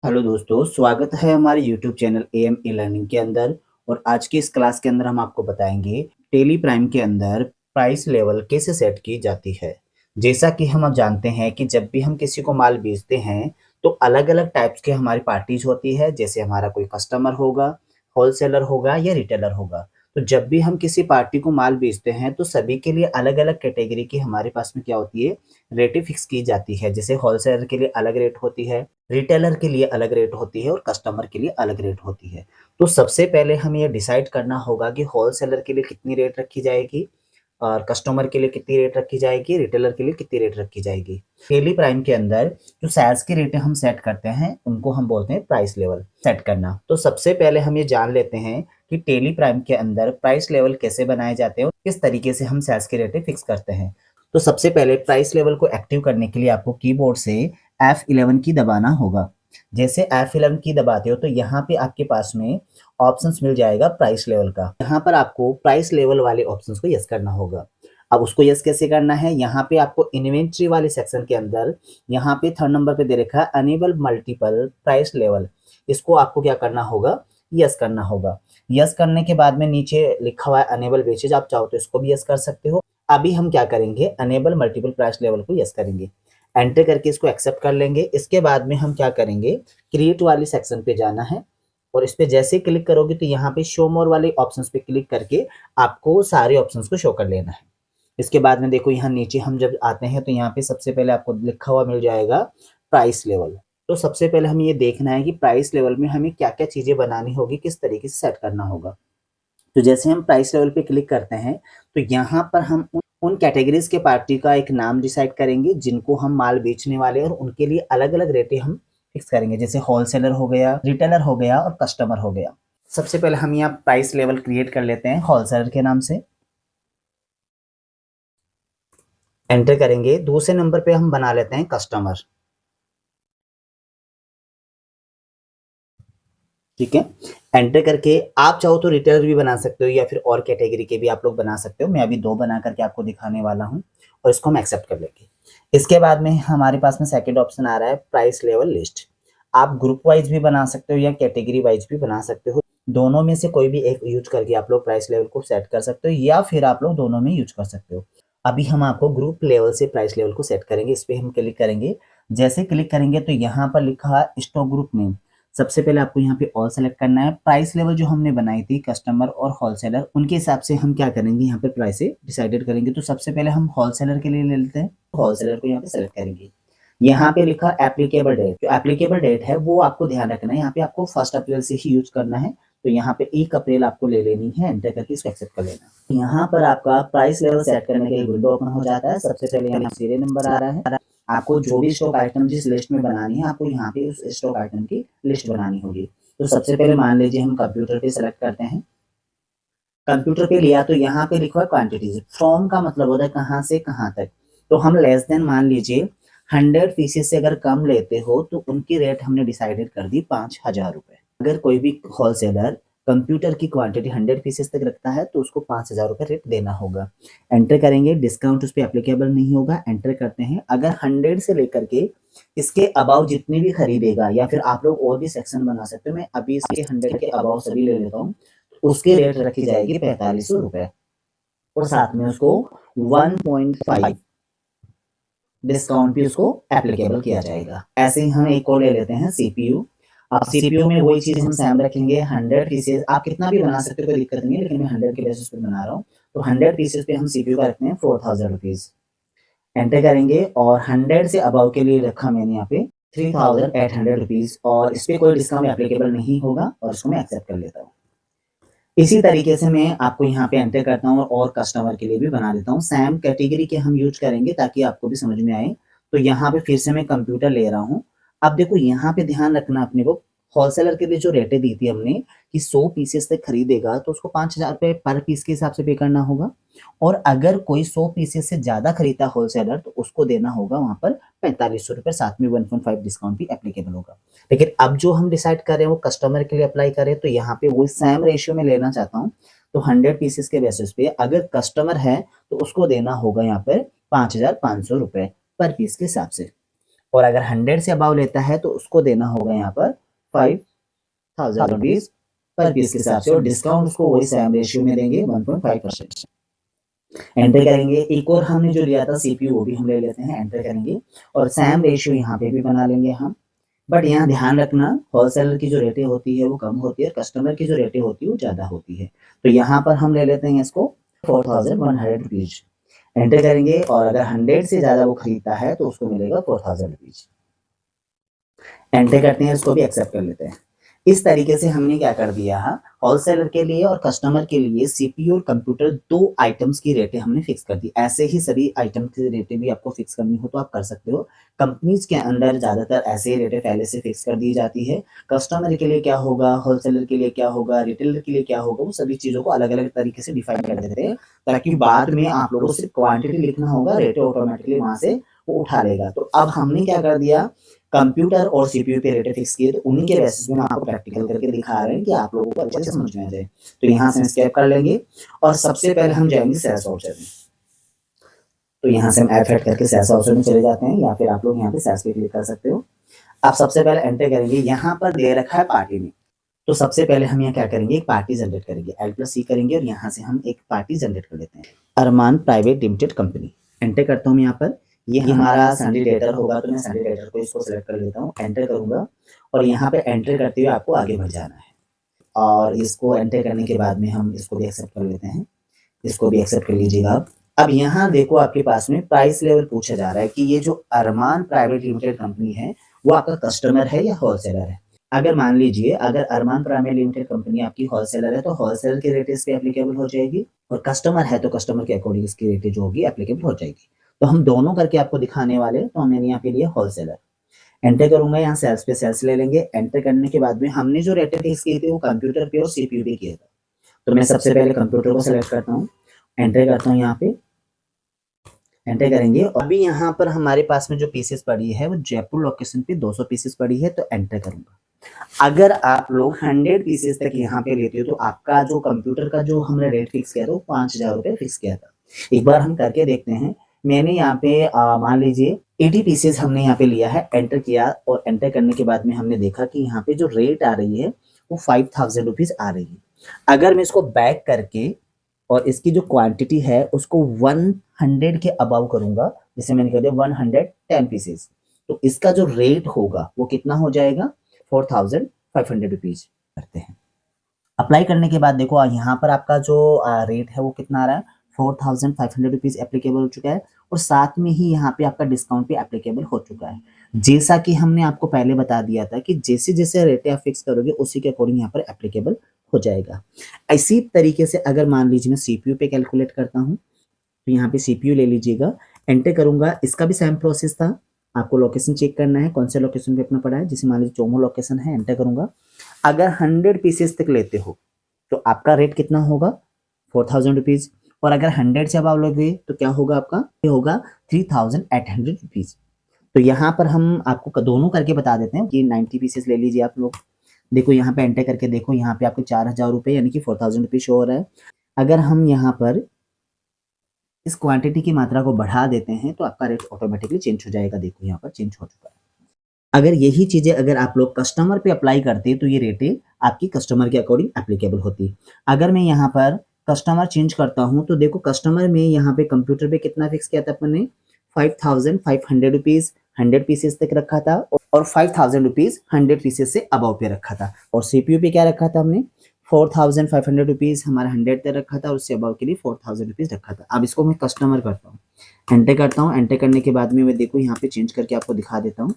Hello दोस्तों, स्वागत है हमारे YouTube channel am e learning के अंदर। और आज की इस क्लास के अंदर हम आपको बताएंगे टेली प्राइम के अंदर प्राइस लेवल कैसे सेट की जाती है। जैसा कि हम अब जानते हैं कि जब भी हम किसी को माल बेचते हैं तो अलग अलग टाइप्स के हमारी पार्टीज होती है। जैसे हमारा कोई कस्टमर होगा, होलसेलर होगा या रिटेलर होगा। तो जब भी हम किसी पार्टी को माल बेचते हैं तो सभी के लिए अलग अलग कैटेगरी की हमारे पास में क्या होती है, रेटें फिक्स की जाती है। जैसे होलसेलर के लिए अलग रेट होती है, रिटेलर के लिए अलग रेट होती है और कस्टमर के लिए अलग रेट होती है। तो सबसे पहले हमें ये डिसाइड करना होगा कि होलसेलर के लिए कितनी रेट रखी जाएगी और कस्टमर के लिए कितनी रेट रखी जाएगी, रिटेलर के लिए कितनी रेट रखी जाएगी। डेली प्राइम के अंदर जो सेल्स की रेटें हम सेट करते हैं उनको हम बोलते हैं प्राइस लेवल सेट करना। तो सबसे पहले हम ये जान लेते हैं कि टेली प्राइम के अंदर प्राइस लेवल कैसे बनाए जाते हैं और किस तरीके से हम सेल्स की रेटें फिक्स करते हैं। तो सबसे पहले प्राइस लेवल को एक्टिव करने के लिए आपको कीबोर्ड से F11 की दबाना होगा। जैसे F11 की दबाते हो तो यहाँ पे आपके पास में ऑप्शंस मिल जाएगा प्राइस लेवल का। यहाँ पर आपको प्राइस लेवल वाले ऑप्शंस को यस करना होगा। अब उसको यस कैसे करना है, यहाँ पे आपको इन्वेंट्री वाले सेक्शन के अंदर यहाँ पे थर्ड नंबर पे दे रखा है अनेबल मल्टीपल प्राइस लेवल। इसको आपको क्या करना होगा, यस करना होगा। यस करने के बाद में नीचे लिखा हुआ है अनेबल बेचेज, आप चाहो तो इसको भी यस कर सकते हो। अभी हम क्या करेंगे, अनेबल मल्टीपल प्राइस लेवल को यस करेंगे, एंटर करके इसको एक्सेप्ट कर लेंगे। इसके बाद में हम क्या करेंगे, क्रिएट वाली सेक्शन पे जाना है और इस पे जैसे ही क्लिक करोगे तो यहाँ पे शो मोर वाले ऑप्शंस पे क्लिक करके आपको सारे ऑप्शंस को शो कर लेना है। इसके बाद में देखो यहाँ नीचे हम जब आते हैं तो यहाँ पे सबसे पहले आपको लिखा हुआ मिल जाएगा प्राइस लेवल। तो सबसे पहले हमें ये देखना है कि प्राइस लेवल में हमें क्या क्या चीजें बनानी होगी, किस तरीके से सेट करना होगा। तो जैसे हम प्राइस लेवल पे क्लिक करते हैं तो यहाँ पर हम उन कैटेगरीज के पार्टी का एक नाम डिसाइड करेंगे जिनको हम माल बेचने वाले हैं और उनके लिए अलग अलग रेटें हम फिक्स करेंगे। जैसे होलसेलर हो गया, रिटेलर हो गया और कस्टमर हो गया। सबसे पहले हम यहाँ प्राइस लेवल क्रिएट कर लेते हैं होलसेलर के नाम से, एंटर करेंगे। दूसरे नंबर पे हम बना लेते हैं कस्टमर। ठीक है, एंटर करके आप चाहो तो रिटेलर भी बना सकते हो या फिर और कैटेगरी के भी आप लोग बना सकते हो। मैं अभी दो बना करके आपको दिखाने वाला हूँ और इसको हम एक्सेप्ट कर लेंगे। इसके बाद में हमारे पास में सेकंड ऑप्शन आ रहा है प्राइस लेवल लिस्ट। आप ग्रुप वाइज भी बना सकते हो या कैटेगरी वाइज भी बना सकते हो। दोनों में से कोई भी एक यूज करके आप लोग प्राइस लेवल को सेट कर सकते हो या फिर आप लोग दोनों में यूज कर सकते हो। अभी हम आपको ग्रुप लेवल से प्राइस लेवल को सेट करेंगे। इस पे हम क्लिक करेंगे। जैसे क्लिक करेंगे तो यहाँ पर लिखा है स्टॉक ग्रुप नेम। सबसे पहले आपको यहाँ पे ऑल सेलेक्ट करना है। प्राइस लेवल जो हमने बनाई थी कस्टमर और होलसेलर, उनके हिसाब से हम क्या करेंगे, यहाँ पे प्राइस डिसाइडेड करेंगे। तो सबसे पहले हम होलसेलर के लिए ले लेते हैं, होलसेलर को यहाँ पे सेलेक्ट करेंगे। यहाँ पे लिखा एप्लीकेबल डेट, जो एप्लीकेबल डेट है वो आपको ध्यान रखना है, यहाँ पे आपको 1 अप्रैल से ही यूज करना है। तो यहाँ पे 1 अप्रैल आपको ले लेनी है, एंटर करके इसको एक्सेप्ट कर लेना। यहाँ पर आपका प्राइस लेवल सेट करने के लिए विंडो ओपन हो जाता है। सबसे पहले यहाँ सीरियल नंबर आ रहा है। आपको जो भी स्टॉक आइटम जिस लिस्ट में बनानी है आपको यहाँ पे उस स्टॉक आइटम की लिस्ट बनानी होगी। तो सबसे पहले मान लीजिए हम कंप्यूटर पे सेलेक्ट करते हैं। कंप्यूटर पे लिया तो यहाँ पे लिखा है क्वांटिटीज। फ्रॉम का मतलब होता है कहाँ से कहाँ तक। तो हम लेस देन मान लीजिए 100 पीसेस से अगर कम लेते हो तो उनकी रेट हमने डिसाइडेड कर दी 5,000 रुपए। अगर कोई भी होलसेलर कंप्यूटर की क्वांटिटी 100 पीसेस तक रखता है तो उसको 5,000 रुपए रेट देना होगा। एंटर करेंगे, डिस्काउंट उस पर एप्लीकेबल नहीं होगा। एंटर करते हैं। अगर 100 से लेकर के इसके अबाव जितने भी खरीदेगा या फिर आप लोग और भी सेक्शन बना सकते हो, मैं अभी इसके 100 के अबाव सभी ले लेता हूँ। उसकी रेट रखी जाएगी 4500 रुपए और साथ में उसको 1.5 डिस्काउंट भी उसको एप्लीकेबल किया जाएगा। ऐसे ही हम एक और ले लेते हैं सीपीयू। अब सीपीयू में वही चीज हम सेम रखेंगे। 100 पीसेस आप कितना भी बना सकते हो, कोई दिक्कत नहीं है, लेकिन मैं 100 के बेसिस पे बना रहा हूँ। तो 100 पीसेस पे हम सीपीयू का रखते हैं 4000 रुपीज। एंटर करेंगे और 100 से अबाव के लिए रखा मैंने यहाँ पे 3800 रुपीज और इस पे कोई डिस्काउंट एप्लीकेबल नहीं होगा और इसको मैं एक्सेप्ट कर लेता हूँ। इसी तरीके से मैं आपको यहाँ पे एंटर करता हूँ और कस्टमर के लिए भी बना देता हूँ। सेम कैटेगरी के हम यूज करेंगे ताकि आपको भी समझ में आए। तो यहाँ पे फिर से मैं कंप्यूटर ले रहा हूँ। अब देखो यहाँ पे ध्यान रखना अपने को, होलसेलर के लिए जो रेटें दी थी हमने कि 100 पीसेस तक खरीदेगा तो उसको 5,000 रुपए पर पीस के हिसाब से पे करना होगा। और अगर कोई 100 पीसेस से ज्यादा खरीदा होलसेलर तो उसको देना होगा वहां पर 4500 रुपए, साथ में 1.5 डिस्काउंट भी एप्लीकेबल होगा। लेकिन अब जो हम डिसाइड कर रहे हैं वो कस्टमर के लिए अप्लाई करें तो यहाँ पे वो सेम रेशियो में लेना चाहता हूँ। तो 100 पीसेस के बेसिस पे अगर कस्टमर है तो उसको देना होगा यहाँ पर 5,500 रुपए पर पीस के हिसाब से। और अगर 100 से अबाव लेता है तो उसको देना होगा यहाँ पर 5000 रुपीज पर पीस के हिसाब से, और डिस्काउंट उसको वही सेम रेशियो में देंगे 1.5%। एंटर करेंगे। एक और हमने जो लिया था सीपीयू वो भी हम ले लेते हैं, एंटर करेंगे और सेम रेशियो यहाँ पे भी बना लेंगे हम। बट यहाँ ध्यान रखना होलसेलर की जो रेटें होती है वो कम होती है, कस्टमर की जो रेटें होती है वो ज्यादा होती है। तो यहाँ पर हम ले लेते हैं इसको 4100 रुपीज, एंटर करेंगे और अगर 100 से ज्यादा वो खरीदता है तो उसको मिलेगा 4000 रुपीज। एंटर करते हैं, इसको भी एक्सेप्ट कर लेते हैं। इस तरीके से हमने क्या कर दिया है, होलसेलर के लिए और कस्टमर के लिए सीपीयू और कंप्यूटर दो आइटम्स की रेटें हमने फिक्स कर दी। ऐसे ही सभी आइटम की रेटें भी आपको फिक्स करनी हो तो आप कर सकते हो। कंपनीज के अंदर ज्यादातर ऐसे ही रेटें पहले से फिक्स कर दी जाती है। कस्टमर के लिए क्या होगा, होलसेलर के लिए क्या होगा, रिटेलर के लिए क्या होगा, वो सभी चीजों को अलग अलग तरीके से डिफाइन कर देते हैं, ताकि बाद में आप लोगों को सिर्फ क्वांटिटी लिखना होगा, रेटें ऑटोमेटिकली वहां से वो उठा लेगा। तो अब हमने क्या कर दिया, कंप्यूटर और सीपीयू पे रेटें फिक्स किए, तो उन्हीं के बेसिस में आपको प्रैक्टिकल करके दिखा रहे हैं कि आप लोगों को अच्छे से समझ में आ जाए। तो यहाँ से हम स्केप कर लेंगे और सबसे पहले हम जाएंगे सेल्स वाउचर में। तो यहाँ से हम F8 करके सेल्स वाउचर में चले जाते हैं, या फिर आप लोग यहाँ पे सेल्स पे क्लिक कर सकते हो। आप सबसे पहले एंटर करेंगे, यहाँ पर दे रखा है पार्टी में, तो सबसे पहले हम यहाँ क्या करेंगे, एक पार्टी जनरेट करेंगे, L+C करेंगे और यहाँ से हम एक पार्टी जनरेट कर लेते हैं, अरमान प्राइवेट लिमिटेड कंपनी। एंटर करता हूँ यहाँ पर, ये हमारा संडे डेटर होगा, तो मैं संडे डेटर को इसको सिलेक्ट कर लेता हूँ, एंटर करूंगा और यहाँ पे एंटर करते हुए आपको आगे बढ़ जाना है। और इसको एंटर करने के बाद में हम इसको भी एक्सेप्ट कर लेते हैं, इसको भी एक्सेप्ट कर लीजिएगा आप। अब यहाँ देखो आपके पास में प्राइस लेवल पूछा जा रहा है कि ये जो अरमान प्राइवेट लिमिटेड कंपनी है वो आपका कस्टमर है या होलसेलर है। अगर मान लीजिए अगर अरमान प्राइवेट लिमिटेड कंपनी आपकी होलसेलर है तो होलसेलर की रेट इस पे एप्लीकेबल हो जाएगी, और कस्टमर है तो कस्टमर के अकॉर्डिंग इसकी रेट जो होगी एप्लीकेबल हो जाएगी। तो हम दोनों करके आपको दिखाने वाले, तो मैंने यहाँ पे लिया होलसेलर। एंटर करूंगा, यहाँ सेल्स पे सेल्स ले लेंगे। एंटर करने के बाद में हमने जो रेटें फिक्स की थी वो कंप्यूटर पे और सीपीयू पे किया था, तो मैं सबसे पहले कंप्यूटर को सिलेक्ट करता हूँ, एंटर करता हूँ, यहाँ पे एंटर करेंगे। और अभी यहाँ पर हमारे पास में जो पीसेस पड़ी है वो जयपुर लोकेशन पे 200 पीसेस पड़ी है, तो एंटर करूंगा। अगर आप लोग 100 पीसेस तक यहाँ पे लेते हो तो आपका जो कंप्यूटर का जो हमने रेट फिक्स किया था वो 5000 रुपये फिक्स किया था। एक बार हम करके देखते हैं। मैंने यहाँ पे मान लीजिए 80 पीसेस हमने यहाँ पे लिया है, एंटर किया और एंटर करने के बाद में हमने देखा कि यहाँ पे जो रेट आ रही है वो 5000 रुपीज आ रही है। अगर मैं इसको बैक करके और इसकी जो क्वांटिटी है उसको 100 के अबाव करूंगा, जैसे मैंने कह दिया 110 पीसेस, तो इसका जो रेट होगा वो कितना हो जाएगा, 4500 रुपीज। करते हैं अप्लाई करने के बाद देखो यहाँ पर आपका जो रेट है वो कितना आ रहा है, 4500 रुपीज एप्लीकेबल हो चुका है, और साथ में ही यहाँ पे आपका डिस्काउंट भी एप्लीकेबल हो चुका है। जैसा कि हमने आपको पहले बता दिया था कि जैसे जैसे रेट आप फिक्स करोगे उसी के अकॉर्डिंग यहाँ पर एप्लीकेबल हो जाएगा। इसी तरीके से अगर मान लीजिए मैं सीपीयू पे कैलकुलेट करता हूँ, तो यहाँ पे सीपीयू ले लीजिएगा, एंटर करूंगा, इसका भी सेम प्रोसेस था। आपको लोकेशन चेक करना है, कौन से लोकेशन पे अपना पड़ा है, जैसे मान लीजिए चोमो लोकेशन है, एंटर करूंगा। अगर 100 पीसेस तक लेते हो तो आपका रेट कितना होगा, 4000 रुपीज, और अगर 100 से अबाव लोगे तो क्या होगा आपका, ये होगा 3800 रुपीज। तो यहाँ पर हम आपको दोनों करके बता देते हैं कि 90 पीसेस ले लीजिए आप लोग। देखो यहाँ पे एंटर करके देखो, यहाँ पे आपको 4000 रुपये यानी कि 4000 रुपीज शो हो रहा है। अगर हम यहाँ पर इस क्वांटिटी की मात्रा को बढ़ा देते हैं तो आपका रेट ऑटोमेटिकली चेंज हो जाएगा। देखो यहाँ पर चेंज हो चुका है। अगर यही चीजें अगर आप लोग कस्टमर पे अप्लाई करते तो ये रेटें आपकी कस्टमर के अकॉर्डिंग एप्लीकेबल होती। अगर मैं यहाँ पर कस्टमर चेंज करता हूँ तो देखो कस्टमर में यहाँ पे कंप्यूटर पे कितना फिक्स किया था अपन ने, 5500 रुपीज 100 पीसेस तक रखा था, और 5000 रुपीज 100 पीसेस से अबाव पे रखा था। और सीपीयू पे क्या रखा था हमने, 4500 रुपीज हमारा 100 तक रखा था, और उससे अबाव के लिए 4000 रुपीज रखा था। अब इसको मैं कस्टमर करता हूँ, एंटर करता हूँ। एंटर करने के बाद में मैं देखो यहाँ पे चेंज करके आपको दिखा देता हूँ।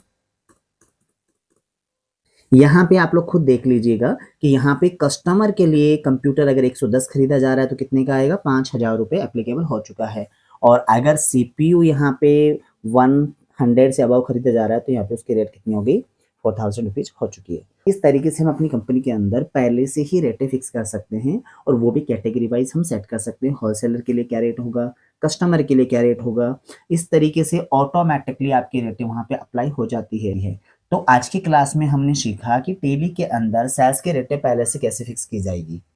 यहाँ पे आप लोग खुद देख लीजिएगा कि यहाँ पे कस्टमर के लिए कंप्यूटर अगर 110 खरीदा जा रहा है तो कितने का आएगा, 5000 रुपये एप्लीकेबल हो चुका है। और अगर सीपीयू यहाँ पे 100 से अबाव खरीदा जा रहा है तो यहाँ पे उसकी रेट कितनी होगी, 4000 रुपीज हो चुकी है। इस तरीके से हम अपनी कंपनी के अंदर पहले से ही रेटें फिक्स कर सकते हैं, और वो भी कैटेगरी वाइज हम सेट कर सकते हैं। होलसेलर के लिए क्या रेट होगा, कस्टमर के लिए क्या रेट होगा, इस तरीके से ऑटोमेटिकली आपकी रेटें वहाँ पे अप्लाई हो जाती है। तो आज की क्लास में हमने सीखा कि टेली के अंदर सेल्स के रेटें पहले से कैसे फिक्स की जाएगी।